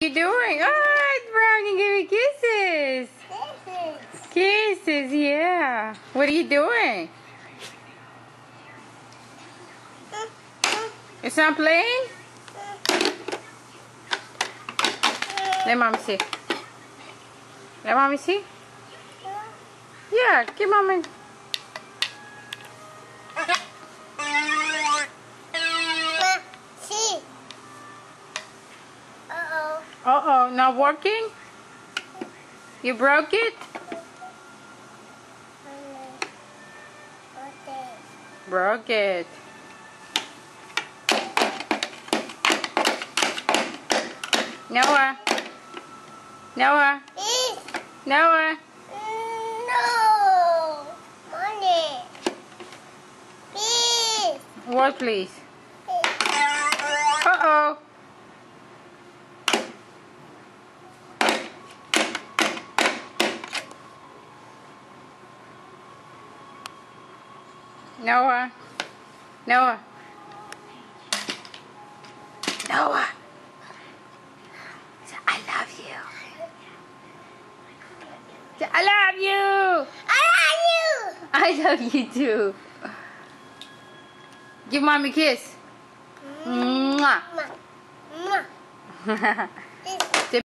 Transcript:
What are you doing? Oh, Brown, give me kisses. Kisses, yeah. What are you doing? It's not playing? Let mommy see. Let mommy see. Yeah, give mommy. Uh-oh, not working? You broke it? Broke it. Noah. Noah. Noah. No. Money. Please. What, please? Uh-oh. Noah. Noah. Noah. I love you. I love you. I love you too. Give mommy a kiss. Mwah. Mwah. Say